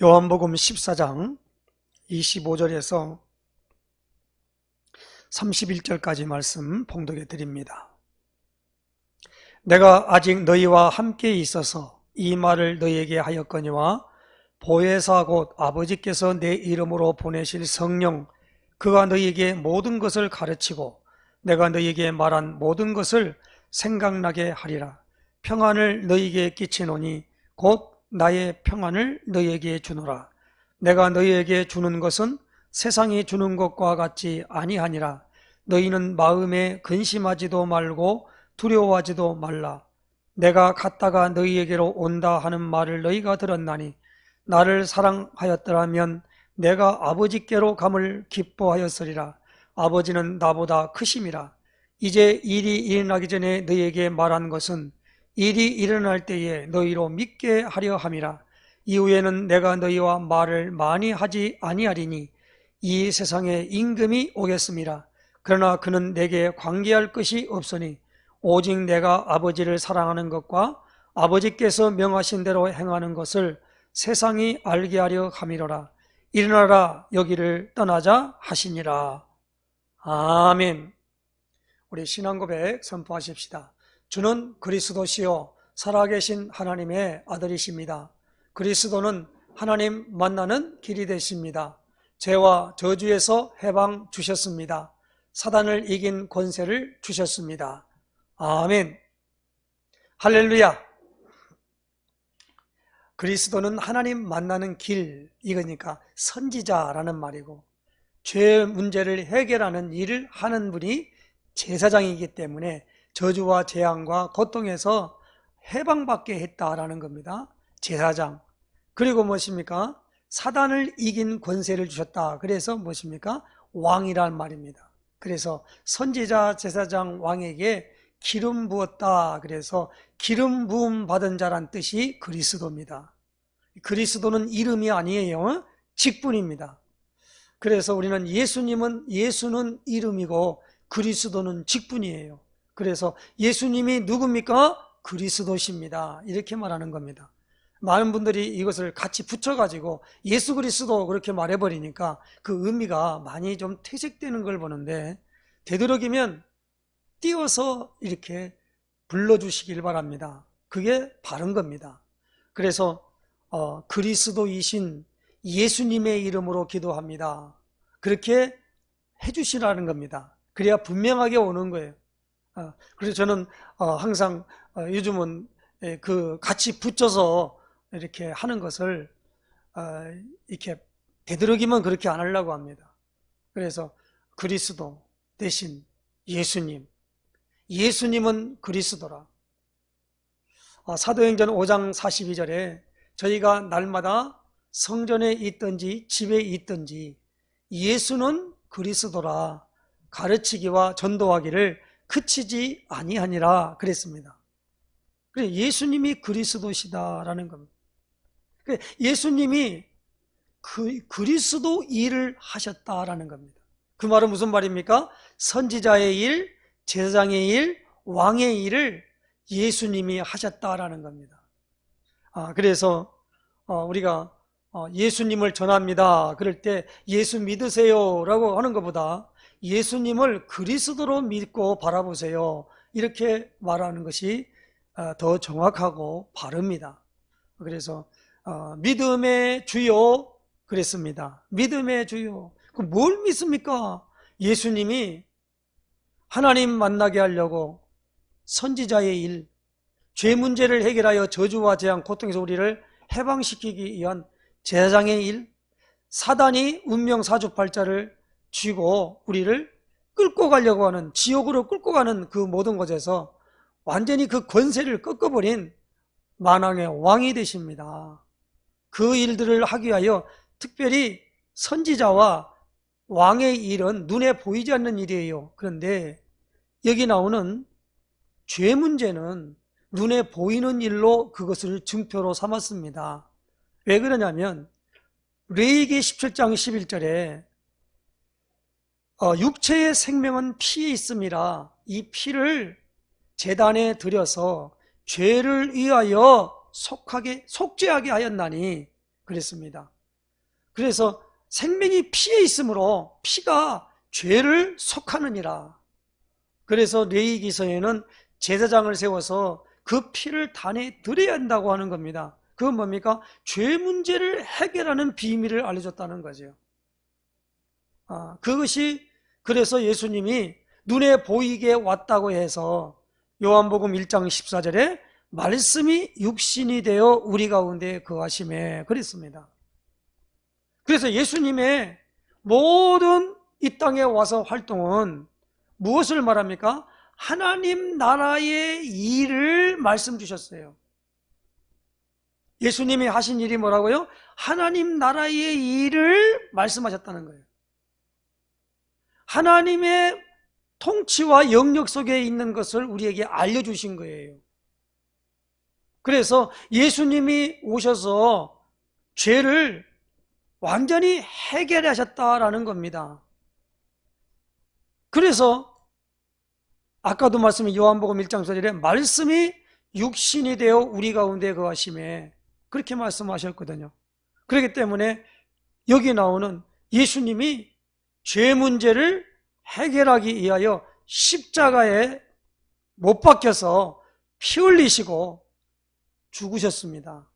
요한복음 14장 25절에서 31절까지 말씀 봉독해 드립니다. 내가 아직 너희와 함께 있어서 이 말을 너희에게 하였거니와 보혜사 곧 아버지께서 내 이름으로 보내실 성령 그가 너희에게 모든 것을 가르치고 내가 너희에게 말한 모든 것을 생각나게 하리라. 평안을 너희에게 끼치노니 곧 나의 평안을 너희에게 주노라. 내가 너희에게 주는 것은 세상이 주는 것과 같지 아니하니라. 너희는 마음에 근심하지도 말고 두려워하지도 말라. 내가 갔다가 너희에게로 온다 하는 말을 너희가 들었나니 나를 사랑하였더라면 내가 아버지께로 감을 기뻐하였으리라. 아버지는 나보다 크심이라. 이제 일이 일어나기 전에 너희에게 말한 것은 일이 일어날 때에 너희로 믿게 하려 함이라. 이후에는 내가 너희와 말을 많이 하지 아니하리니 이 세상에 임금이 오겠습니다. 그러나 그는 내게 관계할 것이 없으니 오직 내가 아버지를 사랑하는 것과 아버지께서 명하신 대로 행하는 것을 세상이 알게 하려 함이로라. 일어나라 여기를 떠나자 하시니라. 아멘. 우리 신앙 고백 선포하십시다. 주는 그리스도시요 살아계신 하나님의 아들이십니다. 그리스도는 하나님 만나는 길이 되십니다. 죄와 저주에서 해방 주셨습니다. 사단을 이긴 권세를 주셨습니다. 아멘. 할렐루야. 그리스도는 하나님 만나는 길, 이거니까 선지자라는 말이고 죄 문제를 해결하는 일을 하는 분이 제사장이기 때문에 저주와 재앙과 고통에서 해방받게 했다라는 겁니다. 제사장. 그리고 무엇입니까? 사단을 이긴 권세를 주셨다. 그래서 무엇입니까? 왕이란 말입니다. 그래서 선지자, 제사장, 왕에게 기름 부었다. 그래서 기름 부음 받은 자란 뜻이 그리스도입니다. 그리스도는 이름이 아니에요. 직분입니다. 그래서 우리는 예수는 이름이고 그리스도는 직분이에요. 그래서 예수님이 누굽니까? 그리스도십니다. 이렇게 말하는 겁니다. 많은 분들이 이것을 같이 붙여가지고 예수 그리스도 그렇게 말해버리니까 그 의미가 많이 좀 퇴색되는 걸 보는데 되도록이면 띄워서 이렇게 불러주시길 바랍니다. 그게 바른 겁니다. 그래서 그리스도이신 예수님의 이름으로 기도합니다. 그렇게 해주시라는 겁니다. 그래야 분명하게 오는 거예요. 그래서 저는 항상 요즘은 그 같이 붙여서 이렇게 하는 것을 이렇게 되도록이면 그렇게 안 하려고 합니다. 그래서 그리스도 대신 예수님, 예수님은 그리스도라. 사도행전 5장 42절에 저희가 날마다 성전에 있든지 집에 있든지 예수는 그리스도라 가르치기와 전도하기를 그치지 아니하니라 그랬습니다. 그래서 예수님이 그리스도시다라는 겁니다. 예수님이 그리스도 일을 하셨다라는 겁니다. 그 말은 무슨 말입니까? 선지자의 일, 제사장의 일, 왕의 일을 예수님이 하셨다라는 겁니다. 그래서 우리가 예수님을 전합니다. 그럴 때 예수 믿으세요 라고 하는 것보다 예수님을 그리스도로 믿고 바라보세요. 이렇게 말하는 것이 더 정확하고 바릅니다. 그래서 믿음의 주요 그랬습니다. 믿음의 주요. 뭘 믿습니까? 예수님이 하나님 만나게 하려고 선지자의 일, 죄 문제를 해결하여 저주와 재앙, 고통에서 우리를 해방시키기 위한 제사장의 일, 사단이 운명 사주팔자를 쥐고 우리를 끌고 가려고 하는, 지옥으로 끌고 가는 그 모든 것에서 완전히 그 권세를 꺾어버린 만왕의 왕이 되십니다. 그 일들을 하기 위하여 특별히 선지자와 왕의 일은 눈에 보이지 않는 일이에요. 그런데 여기 나오는 죄 문제는 눈에 보이는 일로 그것을 증표로 삼았습니다. 왜 그러냐면 레위기 17장 11절에 육체의 생명은 피에 있음이라 이 피를 제단에 들여서 죄를 위하여 속죄하게 하였나니 그랬습니다. 그래서 생명이 피에 있으므로 피가 죄를 속하느니라. 그래서 레위기서에는 제사장을 세워서 그 피를 단에 드려야 한다고 하는 겁니다. 그건 뭡니까? 죄 문제를 해결하는 비밀을 알려줬다는 거죠. 그것이 그래서 예수님이 눈에 보이게 왔다고 해서 요한복음 1장 14절에 말씀이 육신이 되어 우리 가운데 거하심에 그랬습니다. 그래서 예수님의 모든 이 땅에 와서 활동은 무엇을 말합니까? 하나님 나라의 일을 말씀 주셨어요. 예수님이 하신 일이 뭐라고요? 하나님 나라의 일을 말씀하셨다는 거예요. 하나님의 통치와 영역 속에 있는 것을 우리에게 알려주신 거예요. 그래서 예수님이 오셔서 죄를 완전히 해결하셨다라는 겁니다. 그래서 아까도 말씀인 요한복음 1장 4절에 말씀이 육신이 되어 우리 가운데 거하심에 그렇게 말씀하셨거든요. 그렇기 때문에 여기 나오는 예수님이 죄 문제를 해결하기 위하여 십자가에 못 박혀서 피 흘리시고 죽으셨습니다.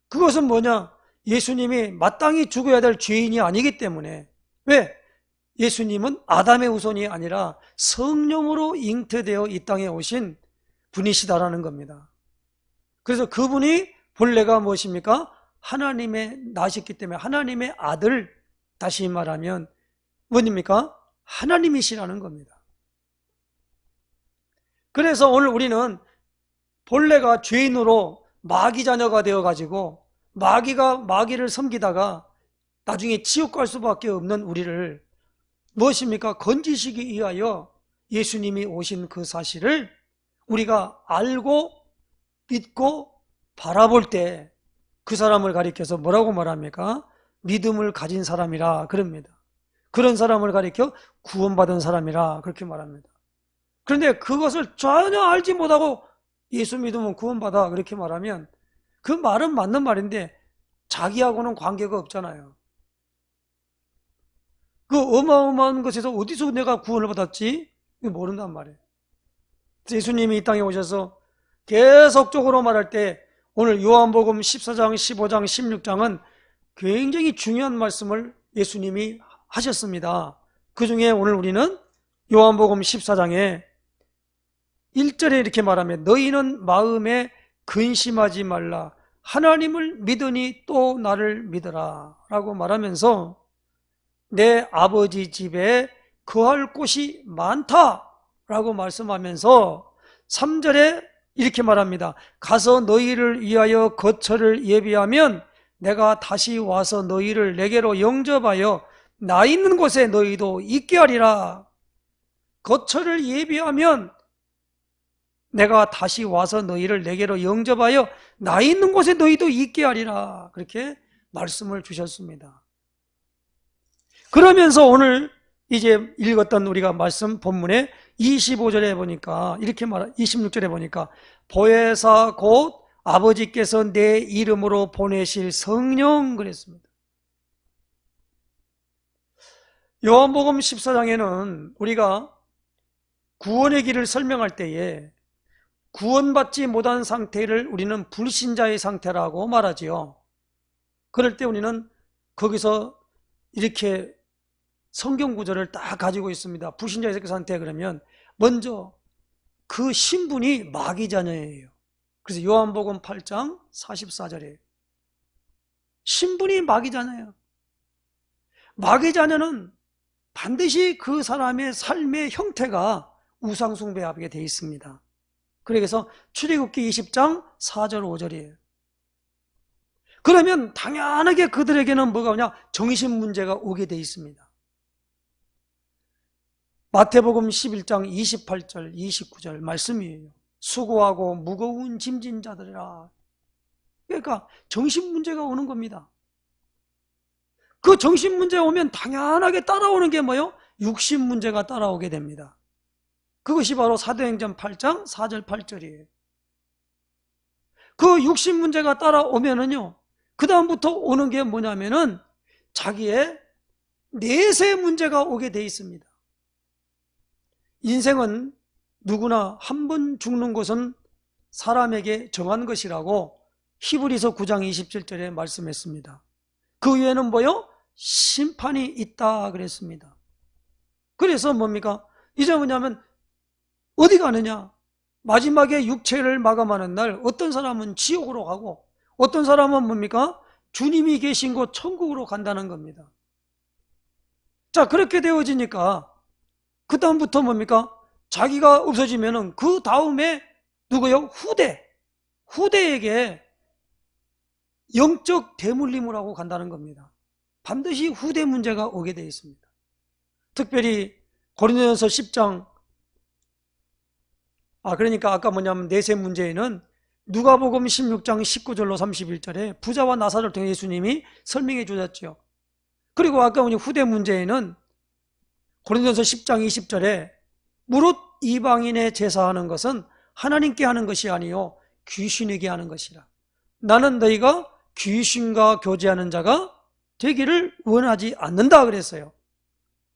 그것은 뭐냐? 예수님이 마땅히 죽어야 될 죄인이 아니기 때문에. 왜? 예수님은 아담의 후손이 아니라 성령으로 잉태되어 이 땅에 오신 분이시다라는 겁니다. 그래서 그분이 본래가 무엇입니까? 하나님의 나셨기 때문에 하나님의 아들, 다시 말하면 뭐입니까? 하나님이시라는 겁니다. 그래서 오늘 우리는 본래가 죄인으로 마귀 자녀가 되어가지고 마귀를 섬기다가 나중에 지옥 갈 수밖에 없는 우리를 무엇입니까? 건지시기 위하여 예수님이 오신 그 사실을 우리가 알고 믿고 바라볼 때 그 사람을 가리켜서 뭐라고 말합니까? 믿음을 가진 사람이라 그럽니다. 그런 사람을 가리켜 구원받은 사람이라 그렇게 말합니다. 그런데 그것을 전혀 알지 못하고 예수 믿으면 구원받아 그렇게 말하면 그 말은 맞는 말인데 자기하고는 관계가 없잖아요. 그 어마어마한 것에서 어디서 내가 구원을 받았지? 모른단 말이에요. 예수님이 이 땅에 오셔서 계속적으로 말할 때 오늘 요한복음 14장, 15장, 16장은 굉장히 중요한 말씀을 예수님이 하셨습니다. 그 중에 오늘 우리는 요한복음 14장에 1절에 이렇게 말하면 너희는 마음에 근심하지 말라 하나님을 믿으니 또 나를 믿으라 라고 말하면서 내 아버지 집에 거할 곳이 많다 라고 말씀하면서 3절에 이렇게 말합니다. 가서 너희를 위하여 거처를 예비하면 내가 다시 와서 너희를 내게로 영접하여 나 있는 곳에 너희도 있게 하리라. 거처를 예비하면 내가 다시 와서 너희를 내게로 영접하여 나 있는 곳에 너희도 있게 하리라. 그렇게 말씀을 주셨습니다. 그러면서 오늘 이제 읽었던 우리가 말씀 본문에 25절에 보니까 이렇게 26절에 보니까 보혜사 곧 아버지께서 내 이름으로 보내실 성령 그랬습니다. 요한복음 14장에는 우리가 구원의 길을 설명할 때에 구원받지 못한 상태를 우리는 불신자의 상태라고 말하지요. 그럴 때 우리는 거기서 이렇게 성경 구절을 딱 가지고 있습니다. 불신자의 상태 그러면 먼저 그 신분이 마귀 자녀예요. 그래서 요한복음 8장 44절에 신분이 마귀 자녀예요. 마귀 자녀는 반드시 그 사람의 삶의 형태가 우상숭배하게 되어 있습니다. 그래서 출애굽기 20장 4절 5절이에요. 그러면 당연하게 그들에게는 뭐가 오냐? 정신 문제가 오게 되어 있습니다. 마태복음 11장 28절 29절 말씀이에요. 수고하고 무거운 짐진 자들이라. 그러니까 정신 문제가 오는 겁니다. 그 정신 문제 오면 당연하게 따라오는 게 뭐예요? 육신 문제가 따라오게 됩니다. 그것이 바로 사도행전 8장 4절 8절이에요. 그 육신 문제가 따라오면은요, 그 다음부터 오는 게 뭐냐면은 자기의 내세 문제가 오게 돼 있습니다. 인생은 누구나 한 번 죽는 것은 사람에게 정한 것이라고 히브리서 9장 27절에 말씀했습니다. 그 위에는 뭐요? 심판이 있다 그랬습니다. 그래서 뭡니까? 이제 뭐냐면 어디 가느냐? 마지막에 육체를 마감하는 날 어떤 사람은 지옥으로 가고 어떤 사람은 뭡니까? 주님이 계신 곳 천국으로 간다는 겁니다. 자, 그렇게 되어지니까 그 다음부터 뭡니까? 자기가 없어지면은 그 다음에 누구요? 후대에게 영적 대물림을 하고 간다는 겁니다. 반드시 후대 문제가 오게 되어 있습니다. 특별히 고린도전서 10장 그러니까 아까 뭐냐면 내세 문제에는 누가복음 16장 19절로 31절에 부자와 나사를 통해 예수님이 설명해 주셨죠. 그리고 아까 후대 문제에는 고린도전서 10장 20절에 무릇 이방인의 제사하는 것은 하나님께 하는 것이 아니요 귀신에게 하는 것이라. 나는 너희가 귀신과 교제하는 자가 되기를 원하지 않는다 그랬어요.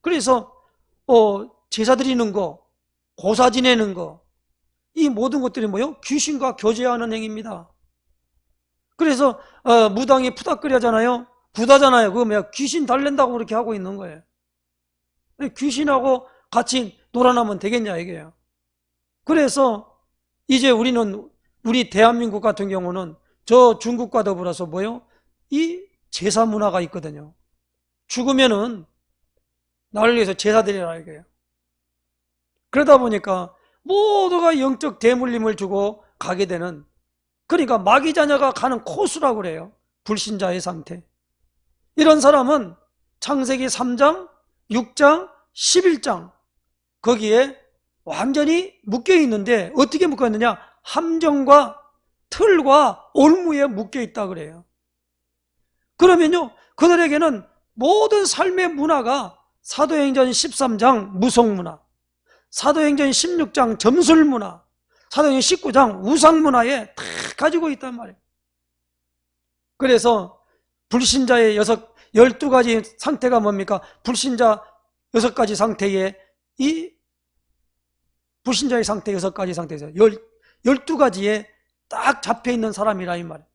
그래서 제사 드리는 거, 고사 지내는 거, 이 모든 것들이 뭐요? 귀신과 교제하는 행위입니다. 그래서 무당이 푸닥거리잖아요. 부다잖아요. 그거 뭐야? 귀신 달랜다고 그렇게 하고 있는 거예요. 귀신하고 같이 놀아나면 되겠냐 이게요. 그래서 이제 우리 대한민국 같은 경우는 저 중국과 더불어서 뭐요? 이 제사 문화가 있거든요. 죽으면은 나를 위해서 제사 드리라 이거예요. 그러다 보니까 모두가 영적 대물림을 주고 가게 되는, 그러니까 마귀 자녀가 가는 코스라고 그래요. 불신자의 상태. 이런 사람은 창세기 3장, 6장, 11장 거기에 완전히 묶여 있는데 어떻게 묶여 있느냐? 함정과 틀과 올무에 묶여 있다 그래요. 그러면요, 그들에게는 모든 삶의 문화가 사도행전 13장 무속문화, 사도행전 16장 점술문화, 사도행전 19장 우상문화에 다 가지고 있단 말이에요. 그래서 불신자의 12가지 상태가 뭡니까? 불신자 6가지 상태에 이 불신자의 상태 6가지 상태에서 12가지에 딱 잡혀있는 사람이라 이 말이에요.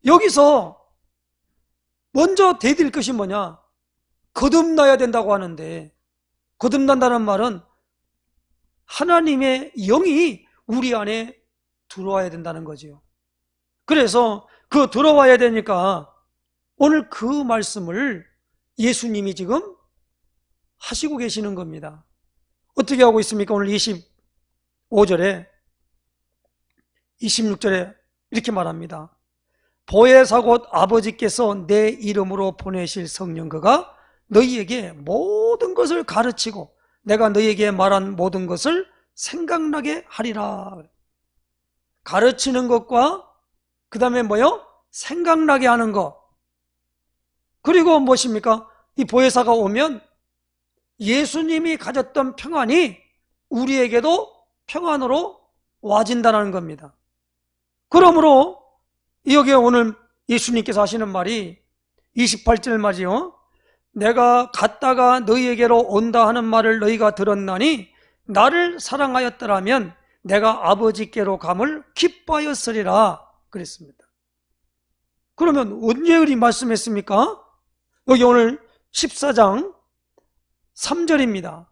여기서 먼저 대들 것이 뭐냐? 거듭나야 된다고 하는데, 거듭난다는 말은 하나님의 영이 우리 안에 들어와야 된다는 거지요. 그래서 그 들어와야 되니까 오늘 그 말씀을 예수님이 지금 하시고 계시는 겁니다. 어떻게 하고 있습니까? 오늘 25절에 26절에 이렇게 말합니다. 보혜사 곧 아버지께서 내 이름으로 보내실 성령 그가 너희에게 모든 것을 가르치고 내가 너희에게 말한 모든 것을 생각나게 하리라. 가르치는 것과 그 다음에 뭐요? 생각나게 하는 것. 그리고 무엇입니까? 이 보혜사가 오면 예수님이 가졌던 평안이 우리에게도 평안으로 와진다는 겁니다. 그러므로 여기에 오늘 예수님께서 하시는 말이 28절 말이요. 내가 갔다가 너희에게로 온다 하는 말을 너희가 들었나니 나를 사랑하였더라면 내가 아버지께로 감을 기뻐하였으리라 그랬습니다. 그러면 언제 그리 말씀했습니까? 여기 오늘 14장 3절입니다.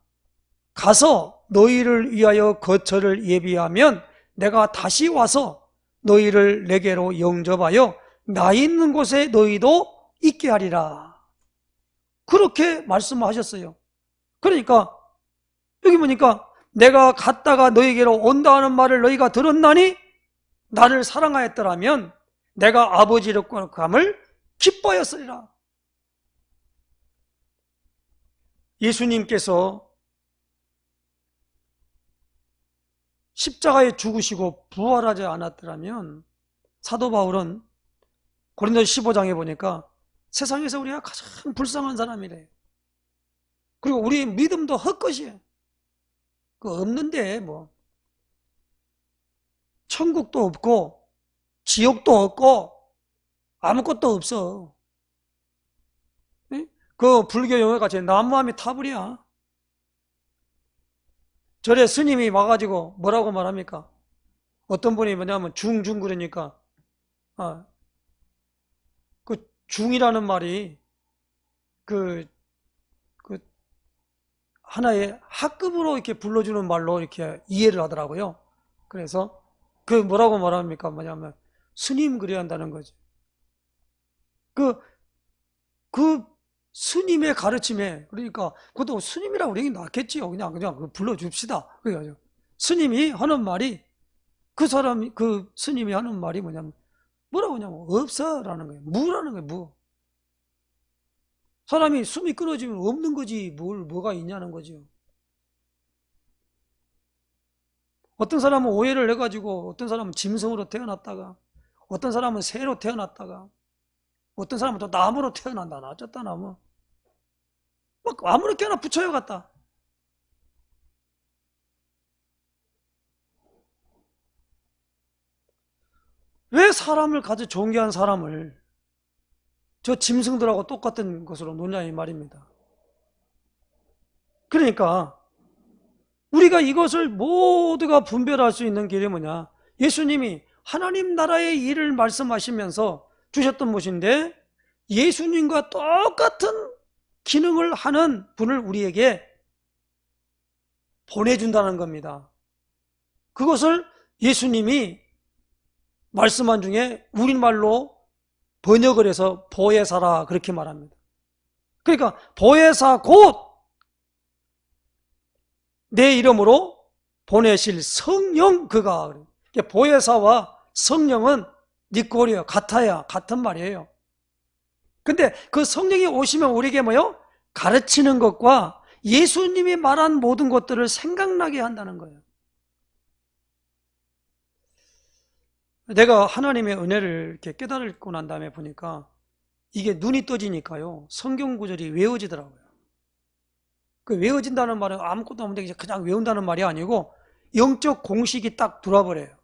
가서 너희를 위하여 거처를 예비하면 내가 다시 와서 너희를 내게로 영접하여 나 있는 곳에 너희도 있게 하리라. 그렇게 말씀하셨어요. 그러니까 여기 보니까 내가 갔다가 너희에게로 온다 하는 말을 너희가 들었나니 나를 사랑하였더라면 내가 아버지로 감을 기뻐하였으리라. 예수님께서 십자가에 죽으시고 부활하지 않았더라면 사도 바울은 고린도서 15장에 보니까 세상에서 우리가 가장 불쌍한 사람이래요. 그리고 우리의 믿음도 헛것이에요. 그 없는데 뭐 천국도 없고 지옥도 없고 아무것도 없어. 그 불교 용어 같이 남무함이 타불이야. 절에 스님이 와가지고 뭐라고 말합니까? 어떤 분이 뭐냐면 중중 그러니까 그 중이라는 말이 그 하나의 학급으로 이렇게 불러주는 말로 이렇게 이해를 하더라고요. 그래서 그 뭐라고 말합니까? 뭐냐면 스님 그래야 한다는 거지. 그 스님의 가르침에, 그러니까 그것도 스님이라고 그러긴 낫겠지요. 그냥 불러줍시다. 그래가지고 스님이 하는 말이, 그 스님이 하는 말이 뭐냐면 뭐라고 하냐면 없어라는 거예요. 무라는 거예요. 무. 사람이 숨이 끊어지면 없는 거지 뭐가 있냐는 거죠. 어떤 사람은 오해를 해가지고 어떤 사람은 짐승으로 태어났다가, 어떤 사람은 새로 태어났다가, 어떤 사람은 또 나무로 태어난다. 어쩌다 나무. 막 아무렇게나 붙여요 갖다. 왜 사람을 가져 존귀한 사람을 저 짐승들하고 똑같은 것으로 놓냐 이 말입니다. 그러니까 우리가 이것을 모두가 분별할 수 있는 길이 뭐냐? 예수님이 하나님 나라의 일을 말씀하시면서 주셨던 것인데, 예수님과 똑같은 기능을 하는 분을 우리에게 보내준다는 겁니다. 그것을 예수님이 말씀한 중에 우리말로 번역을 해서 보혜사라 그렇게 말합니다. 그러니까 보혜사 곧 내 이름으로 보내실 성령 그가. 보혜사와 성령은 니꼬리요 같은 말이에요. 근데 그 성령이 오시면 우리에게 뭐요? 가르치는 것과 예수님이 말한 모든 것들을 생각나게 한다는 거예요. 내가 하나님의 은혜를 이렇게 깨달고 난 다음에 보니까 이게 눈이 떠지니까요, 성경 구절이 외워지더라고요. 그 외워진다는 말은 아무것도 없는데 그냥 외운다는 말이 아니고 영적 공식이 딱 들어와버려요.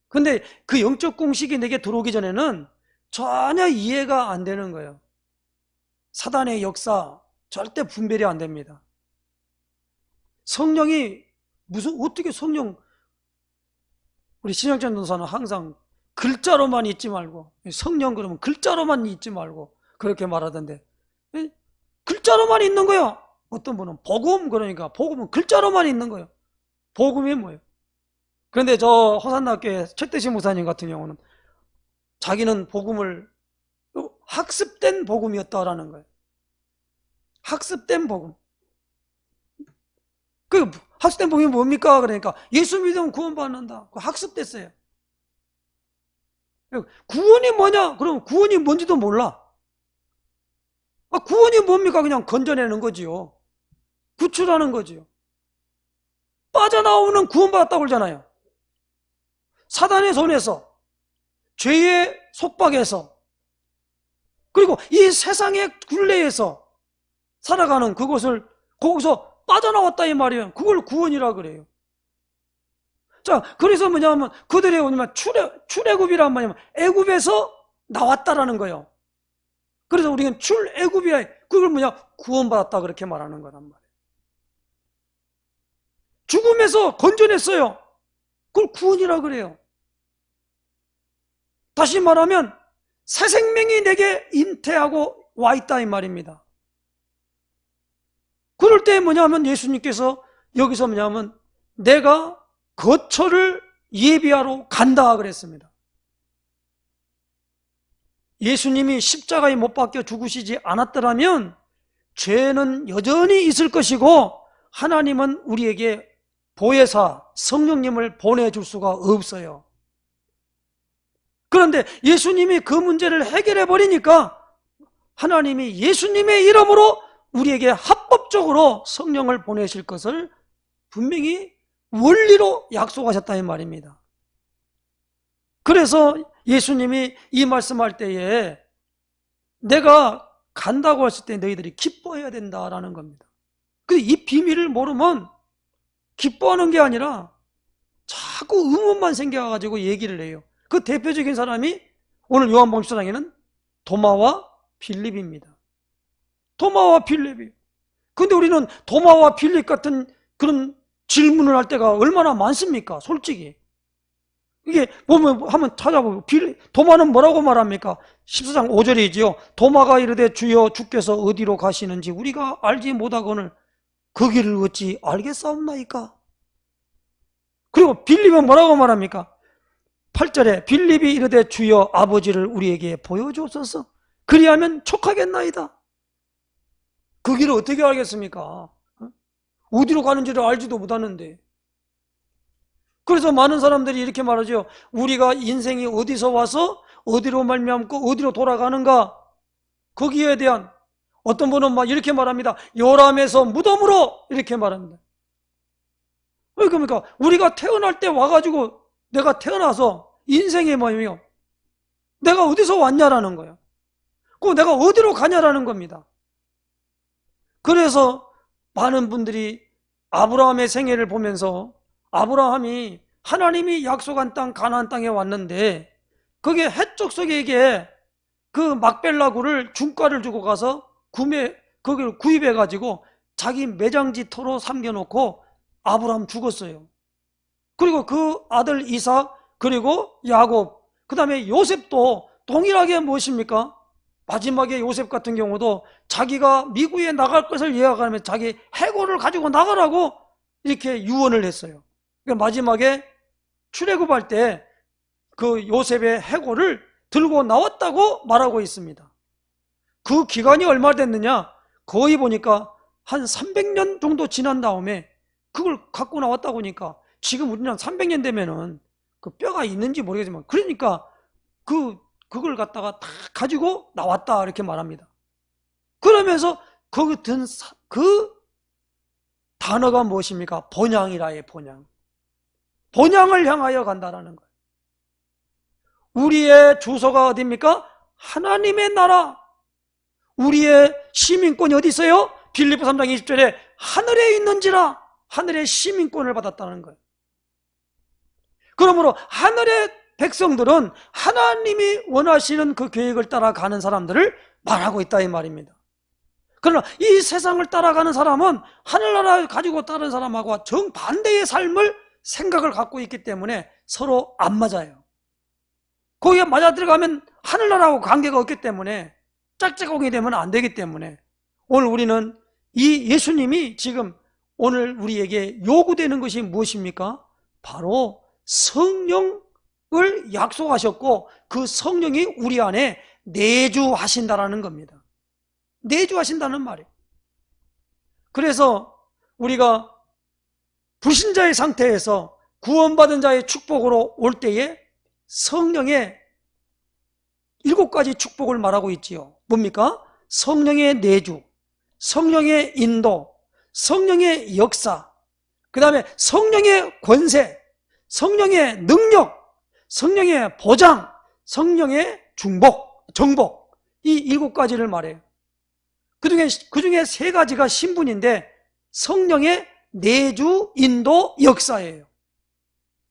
근데 그 영적 공식이 내게 들어오기 전에는 전혀 이해가 안 되는 거예요. 사단의 역사 절대 분별이 안 됩니다. 성령이 어떻게 성령, 우리 신영찬 전사는 항상 글자로만 잊지 말고, 성령 그러면 글자로만 잊지 말고 그렇게 말하던데, 글자로만 있는 거예요. 어떤 분은 복음, 그러니까 복음은 글자로만 있는 거예요. 복음이 뭐예요? 그런데 저 허산나교회 최대신 목사님 같은 경우는 자기는 복음을 학습된 복음이었다라는 거예요. 학습된 복음. 그 학습된 복음이 뭡니까? 그러니까 예수 믿으면 구원받는다. 그 학습됐어요. 구원이 뭐냐? 그럼 구원이 뭔지도 몰라. 구원이 뭡니까? 그냥 건져내는 거지요. 구출하는 거지요. 빠져나오면 구원받았다고 그러잖아요. 사단의 손에서, 죄의 속박에서, 그리고 이 세상의 굴레에서 살아가는 그것을, 거기서 빠져나왔다 이 말이에요. 그걸 구원이라 그래요. 자, 그래서 뭐냐면 그들의 뭐냐면 출애굽이란 말이면 애굽에서 나왔다라는 거예요. 그래서 우리는 출애굽이야. 그걸 뭐냐? 구원받았다 그렇게 말하는 거란 말이에요. 죽음에서 건져냈어요. 그걸 구원이라 그래요. 다시 말하면 새 생명이 내게 잉태하고 와 있다 이 말입니다. 그럴 때 뭐냐면 예수님께서 여기서 뭐냐면 내가 거처를 예비하러 간다 그랬습니다. 예수님이 십자가에 못 박혀 죽으시지 않았더라면 죄는 여전히 있을 것이고 하나님은 우리에게 보혜사 성령님을 보내줄 수가 없어요. 그런데 예수님이 그 문제를 해결해 버리니까 하나님이 예수님의 이름으로 우리에게 합법적으로 성령을 보내실 것을 분명히 원리로 약속하셨다 이 말입니다. 그래서 예수님이 이 말씀할 때에 내가 간다고 했을 때 너희들이 기뻐해야 된다라는 겁니다. 이 비밀을 모르면 기뻐하는 게 아니라 자꾸 의문만 생겨가지고 얘기를 해요. 그 대표적인 사람이 오늘 요한복음 14장에는 도마와 빌립입니다. 도마와 빌립이. 근데 우리는 도마와 빌립 같은 그런 질문을 할 때가 얼마나 많습니까? 솔직히. 이게 보면 한번 찾아보면 도마는 뭐라고 말합니까? 14장 5절이지요. 도마가 이르되 주여 주께서 어디로 가시는지 우리가 알지 못하거늘 그 길을 어찌 알겠사옵나이까? 그리고 빌립은 뭐라고 말합니까? 8절에 빌립이 이르되 주여 아버지를 우리에게 보여주옵소서. 그리하면 촉하겠나이다. 그 길을 어떻게 알겠습니까? 어디로 가는지를 알지도 못하는데. 그래서 많은 사람들이 이렇게 말하죠. 우리가 인생이 어디서 와서 어디로 말미암고 어디로 돌아가는가, 거기에 대한, 어떤 분은 막 이렇게 말합니다. 요람에서 무덤으로 이렇게 말합니다. 왜 그럽니까? 우리가 태어날 때 와가지고 내가 태어나서 인생의 뭐예요? 내가 어디서 왔냐라는 거예요. 그 내가 어디로 가냐라는 겁니다. 그래서 많은 분들이 아브라함의 생애를 보면서 아브라함이 하나님이 약속한 땅 가나안 땅에 왔는데 거기에 헷족속에게 그 막벨라굴을 중가를 주고 가서 거기를 구입해가지고 자기 매장지터로 삼겨놓고 아브라함 죽었어요. 그리고 그 아들 이삭, 그리고 야곱, 그 다음에 요셉도 동일하게 무엇입니까? 마지막에 요셉 같은 경우도 자기가 미국에 나갈 것을 예약하면 자기 해골을 가지고 나가라고 이렇게 유언을 했어요. 그러니까 마지막에 출애굽할 때 그 요셉의 해골을 들고 나왔다고 말하고 있습니다. 그 기간이 얼마 됐느냐? 거의 보니까 한 300년 정도 지난 다음에 그걸 갖고 나왔다고 하니까 지금 우리는 300년 되면은 그 뼈가 있는지 모르겠지만 그러니까 그걸 갖다가 다 가지고 나왔다 이렇게 말합니다. 그러면서 거기 든 그 단어가 무엇입니까? 본향이라의 본향. 본향을 향하여 간다라는 거예요. 우리의 주소가 어디입니까? 하나님의 나라. 우리의 시민권이 어디 있어요? 빌립보 3장 20절에 하늘에 있는지라, 하늘의 시민권을 받았다는 거예요. 그러므로 하늘의 백성들은 하나님이 원하시는 그 계획을 따라가는 사람들을 말하고 있다 이 말입니다. 그러나 이 세상을 따라가는 사람은 하늘나라를 가지고 다른 사람하고 정반대의 삶을 생각을 갖고 있기 때문에 서로 안 맞아요. 거기에 맞아 들어가면 하늘나라하고 관계가 없기 때문에 짝짝꿍이 되면 안 되기 때문에 오늘 우리는 이 예수님이 지금 오늘 우리에게 요구되는 것이 무엇입니까? 바로 성령을 약속하셨고 그 성령이 우리 안에 내주하신다라는 겁니다. 내주하신다는 말이에요. 그래서 우리가 불신자의 상태에서 구원받은 자의 축복으로 올 때에 성령의 7가지 축복을 말하고 있지요. 뭡니까? 성령의 내주, 성령의 인도, 성령의 역사, 그 다음에 성령의 권세, 성령의 능력, 성령의 보장, 성령의 정복, 이 7가지를 말해요. 그 중에 3가지가 신분인데 성령의 내주, 인도, 역사예요.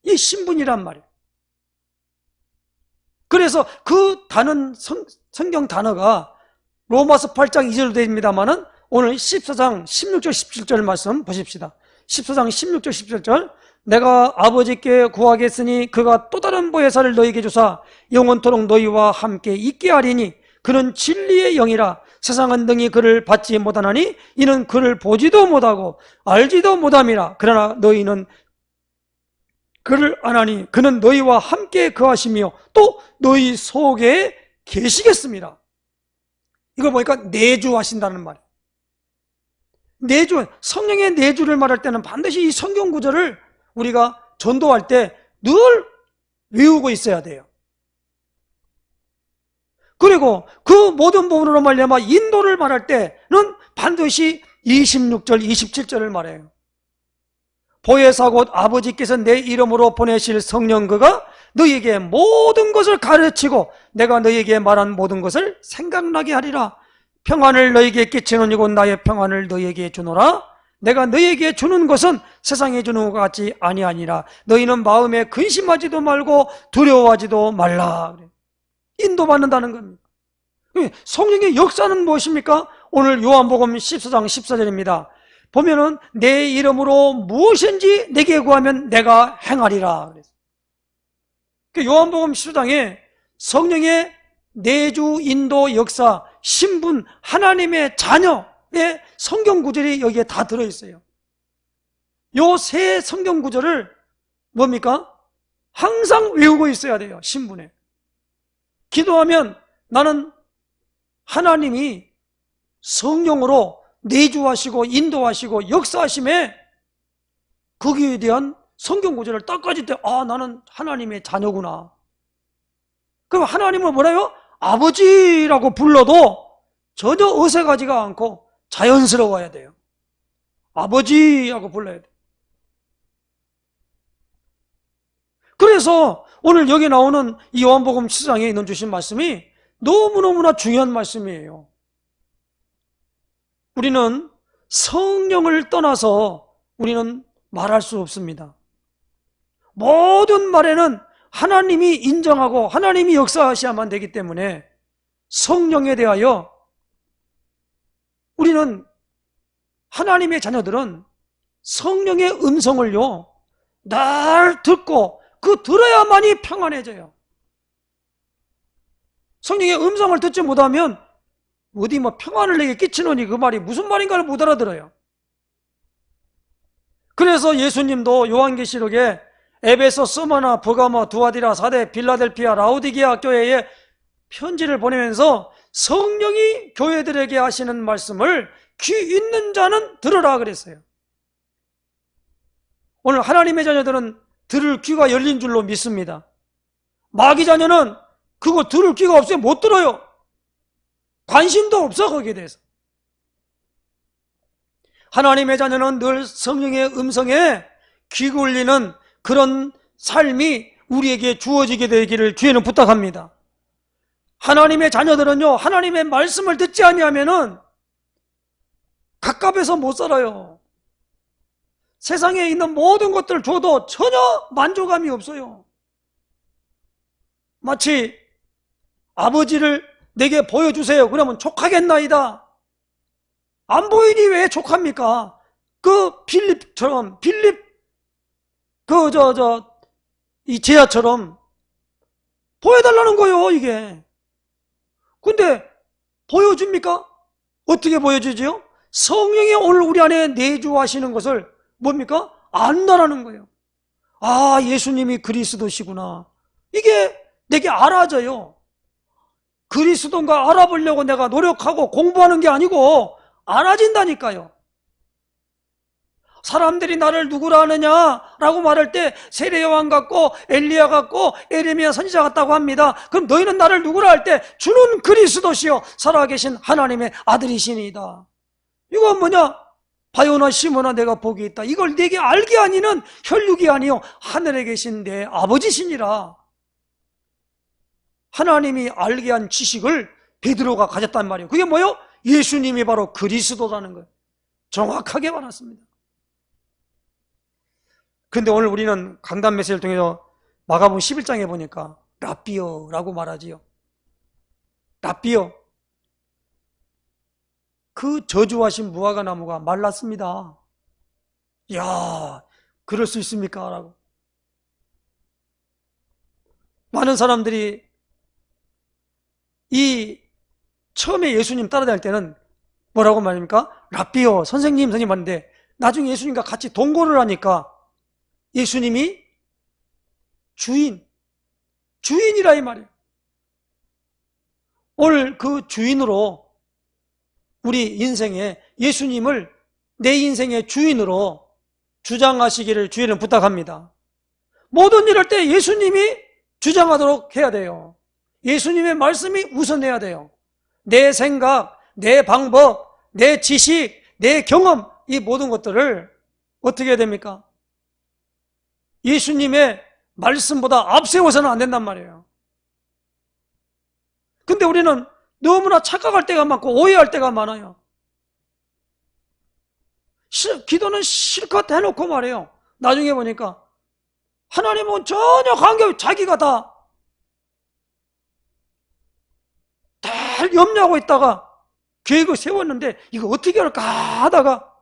이 신분이란 말이에요. 그래서 그 성경 단어가 로마서 8장 2절로 됩니다만은 오늘 14장 16절 17절 말씀 보십시다. 14장 16절 17절 내가 아버지께 구하겠으니 그가 또 다른 보혜사를 너희에게 주사 영원토록 너희와 함께 있게 하리니 그는 진리의 영이라 세상은 능히 그를 받지 못하나니 이는 그를 보지도 못하고 알지도 못함이라 그러나 너희는 그를 아나니 그는 너희와 함께 거하시며 또 너희 속에 계시겠습니다. 이걸 보니까 내주하신다는 말이에요. 내주, 성령의 내주를 말할 때는 반드시 이 성경 구절을 우리가 전도할 때 늘 외우고 있어야 돼요. 그리고 그 모든 부분으로 말미암아 인도를 말할 때는 반드시 26절, 27절을 말해요. 보혜사 곧 아버지께서 내 이름으로 보내실 성령 그가 너희에게 모든 것을 가르치고 내가 너희에게 말한 모든 것을 생각나게 하리라. 평안을 너희에게 끼치는 이고 나의 평안을 너희에게 주노라. 내가 너희에게 주는 것은 세상에 주는 것 같지 아니하니라. 너희는 마음에 근심하지도 말고 두려워하지도 말라. 인도받는다는 겁니다. 성령의 역사는 무엇입니까? 오늘 요한복음 14장 14절입니다. 보면은 내 이름으로 무엇인지 내게 구하면 내가 행하리라. 요한복음 14장에 성령의 내주, 인도, 역사, 신분, 하나님의 자녀의 성경 구절이 여기에 다 들어있어요. 요 세 성경 구절을 뭡니까? 항상 외우고 있어야 돼요. 신분에. 기도하면 나는 하나님이 성령으로 내주하시고 인도하시고 역사하심에 거기에 대한 성경 구절을 딱 가질 때 나는 하나님의 자녀구나. 그럼 하나님을 뭐라요? 아버지라고 불러도 전혀 어색하지가 않고 자연스러워야 돼요. 아버지라고 불러야 돼요. 그래서 오늘 여기 나오는 이 요한복음 7장에 있는 주신 말씀이 너무너무나 중요한 말씀이에요. 우리는 성령을 떠나서 우리는 말할 수 없습니다. 모든 말에는 하나님이 인정하고 하나님이 역사하셔야만 되기 때문에 성령에 대하여 우리는 하나님의 자녀들은 성령의 음성을요 날 듣고 그 들어야만이 평안해져요. 성령의 음성을 듣지 못하면 어디 평안을 내게 끼치노니 그 말이 무슨 말인가를 못 알아들어요. 그래서 예수님도 요한계시록에 에베소, 스무나, 버가모, 두아디라, 사대, 빌라델피아, 라오디게아 교회에 편지를 보내면서 성령이 교회들에게 하시는 말씀을 귀 있는 자는 들으라 그랬어요. 오늘 하나님의 자녀들은 들을 귀가 열린 줄로 믿습니다. 마귀 자녀는 그거 들을 귀가 없어요. 못 들어요. 관심도 없어 거기에 대해서. 하나님의 자녀는 늘 성령의 음성에 귀 굴리는 그런 삶이 우리에게 주어지게 되기를 주에는 부탁합니다. 하나님의 자녀들은요 하나님의 말씀을 듣지 아니하면은 갑갑해서 못 살아요. 세상에 있는 모든 것들을 줘도 전혀 만족감이 없어요. 마치 아버지를 내게 보여주세요. 그러면 족하겠나이다. 안 보이니 왜 족합니까? 그 빌립처럼 이 제자처럼 보여달라는 거예요 이게. 근데 보여줍니까? 어떻게 보여주죠? 성령이 오늘 우리 안에 내주하시는 것을 뭡니까? 안다라는 거예요. 예수님이 그리스도시구나. 이게 내게 알아져요. 그리스도인가 알아보려고 내가 노력하고 공부하는 게 아니고 알아진다니까요. 사람들이 나를 누구라 하느냐라고 말할 때 세례요한 같고 엘리야 같고 에레미야 선지자 같다고 합니다. 그럼 너희는 나를 누구라 할 때 주는 그리스도시요 살아계신 하나님의 아들이시니이다. 이건 뭐냐? 바요나 시모나 내가 복이 있다. 이걸 내게 알게 아니는 혈육이 아니요 하늘에 계신 내 아버지시니라. 하나님이 알게 한 지식을 베드로가 가졌단 말이에요. 그게 뭐예요? 예수님이 바로 그리스도라는 거예요. 정확하게 말했습니다. 그런데 오늘 우리는 강단 메시지를 통해서 마가복음 11장에 보니까 라삐어라고 말하지요. 라삐어. 그 저주하신 무화과 나무가 말랐습니다. 이야, 그럴 수 있습니까? 라고. 많은 사람들이 처음에 예수님 따라다닐 때는 뭐라고 말합니까? 라삐어, 선생님 하는데 나중에 예수님과 같이 동거를 하니까 예수님이 주인이라 이 말이에요. 오늘 그 주인으로 우리 인생에 예수님을 내 인생의 주인으로 주장하시기를 주의는 부탁합니다. 모든 일 할 때 예수님이 주장하도록 해야 돼요. 예수님의 말씀이 우선해야 돼요. 내 생각, 내 방법, 내 지식, 내 경험 이 모든 것들을 어떻게 해야 됩니까? 예수님의 말씀보다 앞세워서는 안 된단 말이에요. 근데 우리는 너무나 착각할 때가 많고 오해할 때가 많아요. 기도는 실컷 해놓고 말해요. 나중에 보니까 하나님은 전혀 관계없이 자기가 다 염려하고 있다가 계획을 세웠는데 이거 어떻게 할까 하다가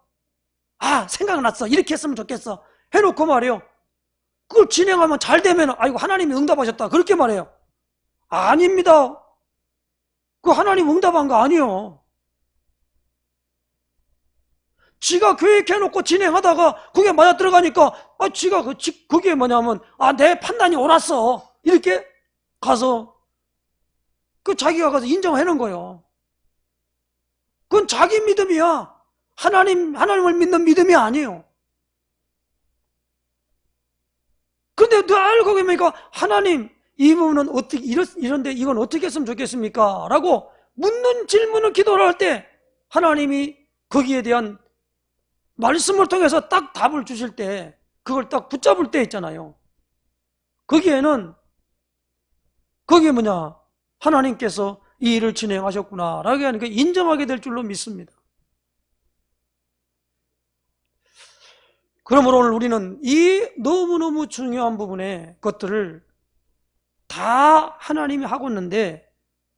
생각났어. 이렇게 했으면 좋겠어. 해놓고 말이에요. 그걸 진행하면 잘 되면 아이고 하나님이 응답하셨다. 그렇게 말해요. 아닙니다. 그 하나님 응답한 거 아니에요. 지가 계획해놓고 진행하다가 그게 맞아 들어가니까 지가 그게 뭐냐면 내 판단이 옳았어. 이렇게 가서 자기가 가서 인정해놓은 거예요. 그건 자기 믿음이야. 하나님을 믿는 믿음이 아니에요. 근데 너 알고 보니까 하나님 이 부분은 어떻게 이런데 이건 어떻게 했으면 좋겠습니까? 라고 묻는 질문을 기도를 할 때 하나님이 거기에 대한 말씀을 통해서 딱 답을 주실 때 그걸 딱 붙잡을 때 있잖아요. 거기에 뭐냐? 하나님께서 이 일을 진행하셨구나 라고 하니까 인정하게 될 줄로 믿습니다. 그러므로 오늘 우리는 이 너무너무 중요한 부분의 것들을 다 하나님이 하고 있는데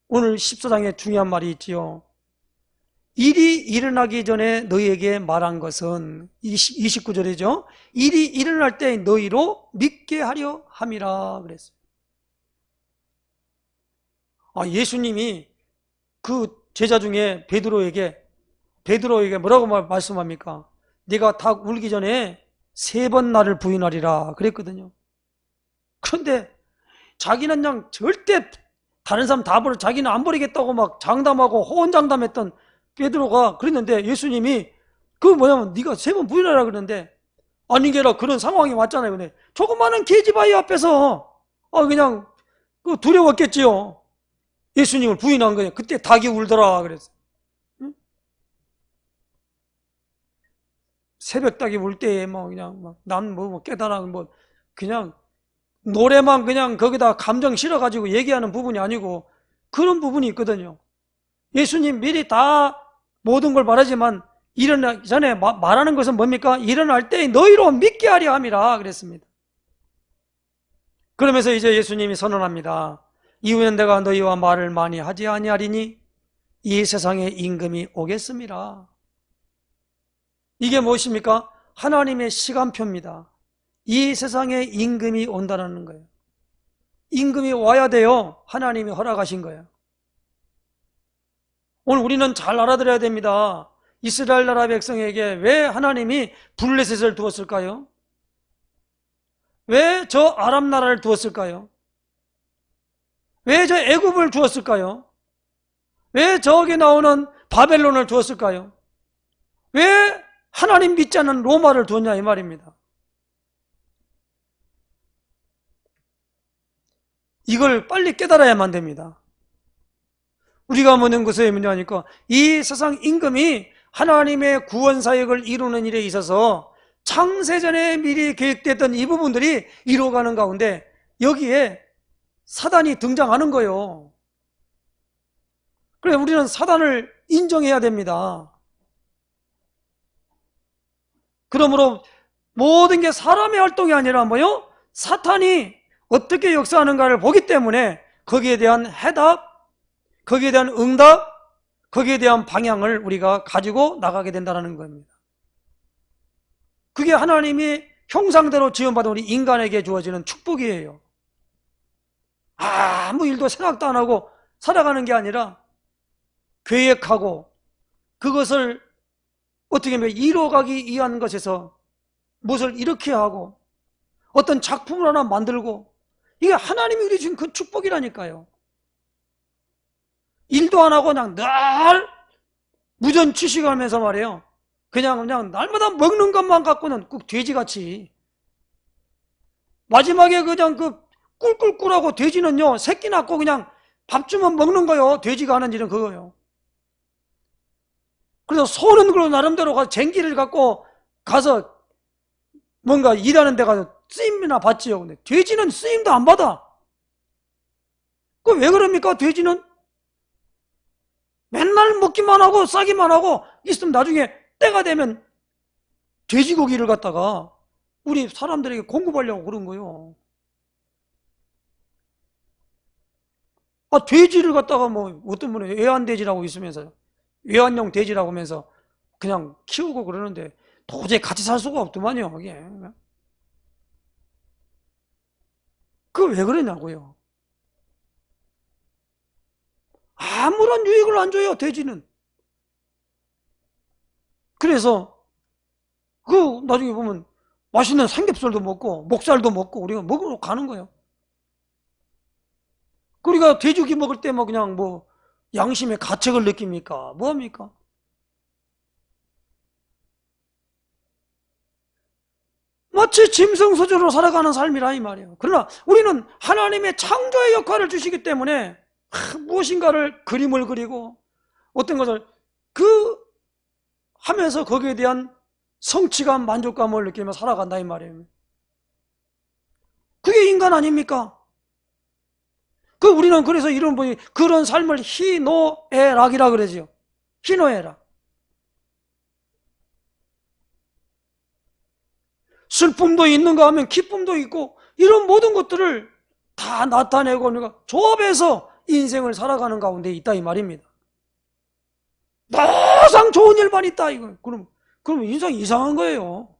오늘 14장에 중요한 말이 있지요. 일이 일어나기 전에 너희에게 말한 것은 29절이죠. 일이 일어날 때 너희로 믿게 하려 함이라 그랬어요. 예수님이 그 제자 중에 베드로에게 뭐라고 말씀합니까? 네가 닭 울기 전에 3번 나를 부인하리라 그랬거든요. 그런데 자기는 그냥 절대 다른 사람 다 버려 자기는 안 버리겠다고 막 장담하고 호언장담했던 베드로가 그랬는데 예수님이 뭐냐면 네가 3번 부인하라 그러는데 아니게라 그런 상황이 왔잖아요. 근데 조그마한 계집아이 앞에서 그냥 두려웠겠지요. 예수님을 부인한 거예요. 그때 닭이 울더라 그랬어요. 새벽 닭이 울 때에 그냥 난 깨달아 그냥 노래만 그냥 거기다 감정 실어가지고 얘기하는 부분이 아니고 그런 부분이 있거든요. 예수님 미리 다 모든 걸 말하지만 일어나기 전에 말하는 것은 뭡니까? 일어날 때 너희로 믿게 하려 함이라 그랬습니다. 그러면서 이제 예수님이 선언합니다. 이후엔 내가 너희와 말을 많이 하지 아니하리니 이 세상에 임금이 오겠습니다. 이게 무엇입니까? 하나님의 시간표입니다. 이 세상에 임금이 온다는 거예요. 임금이 와야 돼요. 하나님이 허락하신 거예요. 오늘 우리는 잘 알아들어야 됩니다. 이스라엘 나라 백성에게 왜 하나님이 블레셋을 두었을까요? 왜 저 아람 나라를 두었을까요? 왜 저 애굽을 두었을까요? 왜 저기 나오는 바벨론을 두었을까요? 왜 하나님 믿지 않는 로마를 두었냐 이 말입니다. 이걸 빨리 깨달아야만 됩니다. 우리가 묻는 것은 뭐냐니까 이 세상 임금이 하나님의 구원 사역을 이루는 일에 있어서 창세전에 미리 계획됐던 이 부분들이 이루어가는 가운데 여기에 사단이 등장하는 거예요. 그래서 우리는 사단을 인정해야 됩니다. 그러므로 모든 게 사람의 활동이 아니라 뭐요? 사탄이 어떻게 역사하는가를 보기 때문에 거기에 대한 해답, 거기에 대한 응답, 거기에 대한 방향을 우리가 가지고 나가게 된다는 겁니다. 그게 하나님이 형상대로 지원받은 우리 인간에게 주어지는 축복이에요. 아무 일도 생각도 안 하고 살아가는 게 아니라 계획하고 그것을 어떻게 보면 이뤄가기 위한 것에서 무엇을 이렇게 하고 어떤 작품을 하나 만들고 이게 하나님이 우리 주신 그 축복이라니까요. 일도 안 하고 그냥 늘 무전 취식하면서 말이에요. 그냥 날마다 먹는 것만 갖고는 꼭 돼지같이 마지막에 그냥 꿀꿀꿀하고 돼지는요 새끼 낳고 그냥 밥 주면 먹는 거요. 돼지가 하는 일은 그거예요. 그래서 소는 그런 나름대로 가서 쟁기를 갖고 가서 뭔가 일하는 데 가서 쓰임이나 받지요. 근데 돼지는 쓰임도 안 받아. 왜 그럽니까? 돼지는 맨날 먹기만 하고 싸기만 하고 있으면 나중에 때가 되면 돼지고기를 갖다가 우리 사람들에게 공급하려고 그런 거예요. 돼지를 갖다가 어떤 분은 애완돼지라고 있으면서 외환용 돼지라고 하면서 그냥 키우고 그러는데 도저히 같이 살 수가 없더만요. 그게. 그 왜 그러냐고요. 아무런 유익을 안 줘요, 돼지는. 그래서 그 나중에 보면 맛있는 삼겹살도 먹고 목살도 먹고 우리가 먹으러 가는 거예요. 우리가 돼지고기 먹을 때 뭐 그냥 뭐 양심의 가책을 느낍니까? 뭐합니까? 마치 짐승소주로 살아가는 삶이라 이 말이에요. 그러나 우리는 하나님의 창조의 역할을 주시기 때문에 무엇인가를 그림을 그리고 어떤 것을 그 하면서 거기에 대한 성취감, 만족감을 느끼며 살아간다 이 말이에요. 그게 인간 아닙니까? 우리는 그래서 이런 분이 그런 삶을 희노애락이라 그러지요. 희노애락. 슬픔도 있는가 하면 기쁨도 있고 이런 모든 것들을 다 나타내고 우리가 조합해서 인생을 살아가는 가운데 있다 이 말입니다. 항상 좋은 일만 있다 이거. 그럼 인생이 이상한 거예요.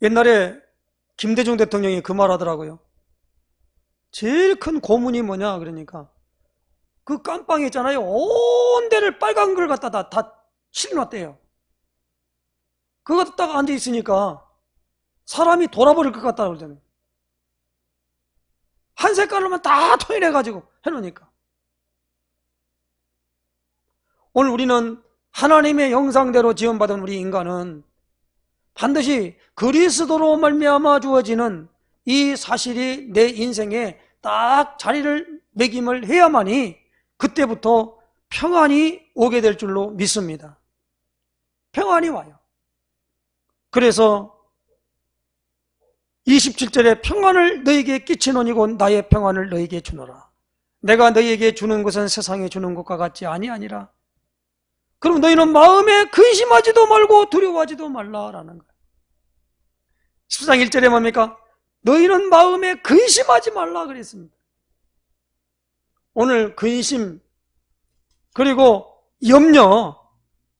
옛날에 김대중 대통령이 그 말 하더라고요. 제일 큰 고문이 뭐냐 그러니까 그 깜빵 있잖아요. 온 데를 빨간 걸 갖다 다 칠해놨대요. 그거 딱 앉아 있으니까 사람이 돌아버릴 것 같다 그러잖아요. 한 색깔로만 다 토해내가지고 해놓으니까. 오늘 우리는 하나님의 형상대로 지원받은 우리 인간은 반드시 그리스도로 말미암아 주어지는 이 사실이 내 인생에 딱 자리를 매김을 해야만이 그때부터 평안이 오게 될 줄로 믿습니다. 평안이 와요. 그래서 27절에 평안을 너에게 끼치노니고 나의 평안을 너에게 주노라. 내가 너에게 주는 것은 세상에 주는 것과 같지 아니하니라. 그럼 너희는 마음에 근심하지도 말고 두려워하지도 말라라는 거예요. 10장 1절에 뭡니까? 너희는 마음에 근심하지 말라 그랬습니다. 오늘 근심 그리고 염려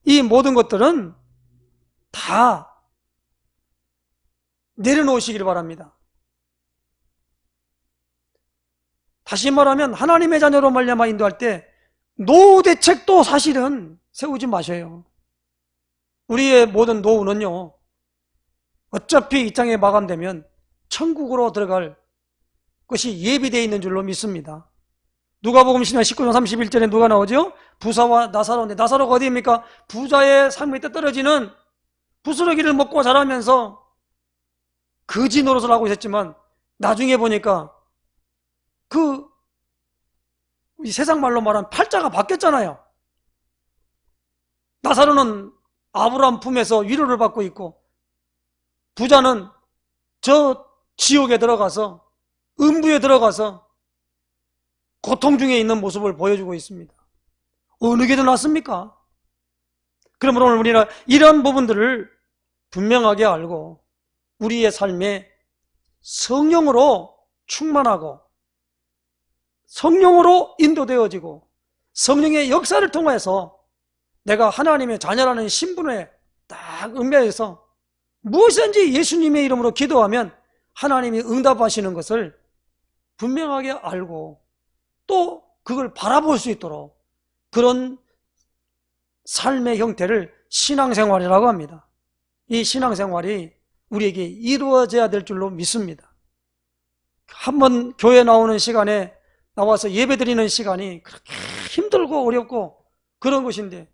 이 모든 것들은 다 내려놓으시길 바랍니다. 다시 말하면 하나님의 자녀로 말미암아 인도할 때 노후 대책도 사실은 세우지 마셔요. 우리의 모든 노후는요 어차피 이 땅에 마감되면 천국으로 들어갈 것이 예비되어 있는 줄로 믿습니다. 누가복음 19장 31절에 누가 나오죠? 부사와 나사로인데 나사로가 어디입니까? 부자의 삶에 떨어지는 부스러기를 먹고 자라면서 거지 노릇을 하고 있었지만 나중에 보니까 이 세상 말로 말하면 팔자가 바뀌었잖아요. 나사로는 아브라함 품에서 위로를 받고 있고 부자는 저 지옥에 들어가서 음부에 들어가서 고통 중에 있는 모습을 보여주고 있습니다. 어느 게 더 낫습니까? 그러므로 오늘 우리는 이런 부분들을 분명하게 알고 우리의 삶에 성령으로 충만하고 성령으로 인도되어지고 성령의 역사를 통해서 내가 하나님의 자녀라는 신분에 딱 ը매해서 무엇이든지 예수님의 이름으로 기도하면 하나님이 응답하시는 것을 분명하게 알고 또 그걸 바라볼 수 있도록 그런 삶의 형태를 신앙생활이라고 합니다. 이 신앙생활이 우리에게 이루어져야 될 줄로 믿습니다. 한번 교회 나오는 시간에 나와서 예배드리는 시간이 그렇게 힘들고 어렵고 그런 것인데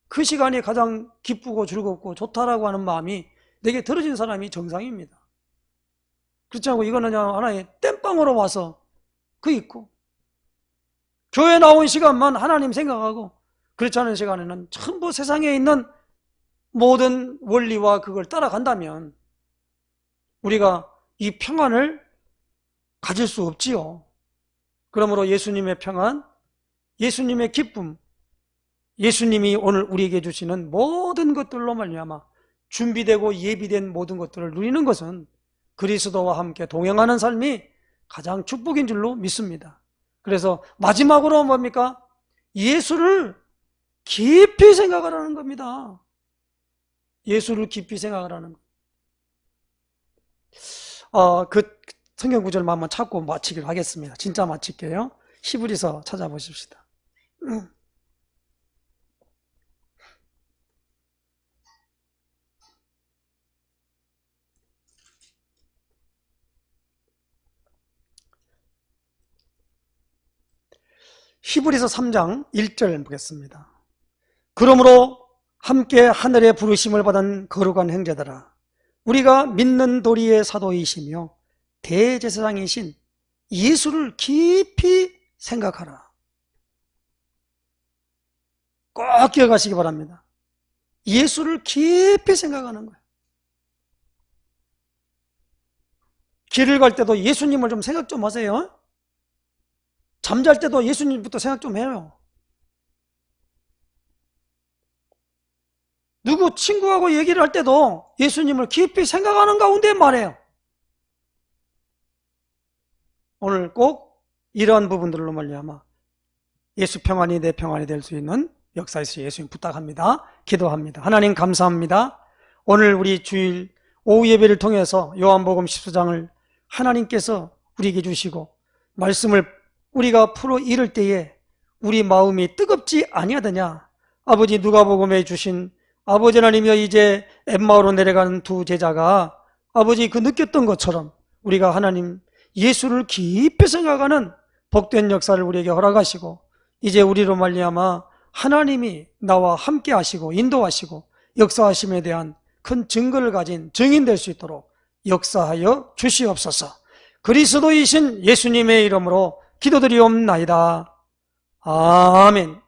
그 시간이 가장 기쁘고 즐겁고 좋다라고 하는 마음이 내게 들어진 사람이 정상입니다. 그렇지 않고 이거는 그냥 하나의 땜빵으로 와서 그 있고 교회 나온 시간만 하나님 생각하고 그렇지 않은 시간에는 전부 세상에 있는 모든 원리와 그걸 따라간다면 우리가 이 평안을 가질 수 없지요. 그러므로 예수님의 평안, 예수님의 기쁨, 예수님이 오늘 우리에게 주시는 모든 것들로 말미암아 준비되고 예비된 모든 것들을 누리는 것은 그리스도와 함께 동행하는 삶이 가장 축복인 줄로 믿습니다. 그래서 마지막으로 뭡니까? 예수를 깊이 생각하라는 겁니다. 예수를 깊이 생각하라는 거. 그 성경 구절만 한번 찾고 마치기로 하겠습니다. 진짜 마칠게요. 히브리서 찾아보십시다. 히브리서 3장 1절 보겠습니다. 그러므로 함께 하늘의 부르심을 받은 거룩한 형제들아, 우리가 믿는 도리의 사도이시며 대제사장이신 예수를 깊이 생각하라. 꼭 기억하시기 바랍니다. 예수를 깊이 생각하는 거예요. 길을 갈 때도 예수님을 좀 생각 좀 하세요. 잠잘 때도 예수님부터 생각 좀 해요. 누구 친구하고 얘기를 할 때도 예수님을 깊이 생각하는 가운데 말해요. 오늘 꼭 이러한 부분들로 말미암아 예수 평안이 내 평안이 될 수 있는 역사에서 예수님 부탁합니다. 기도합니다. 하나님 감사합니다. 오늘 우리 주일 오후 예배를 통해서 요한복음 14장을 하나님께서 우리에게 주시고 말씀을 우리가 풀어 잃을 때에 우리 마음이 뜨겁지 아니하더냐. 아버지 누가복음에 주신 아버지 하나님이여 이제 엠마오로 내려가는 두 제자가 아버지 그 느꼈던 것처럼 우리가 하나님 예수를 깊이 생각하는 복된 역사를 우리에게 허락하시고 이제 우리로 말미암아 하나님이 나와 함께 하시고 인도하시고 역사하심에 대한 큰 증거를 가진 증인 될 수 있도록 역사하여 주시옵소서. 그리스도이신 예수님의 이름으로 기도드리옵나이다. 아멘.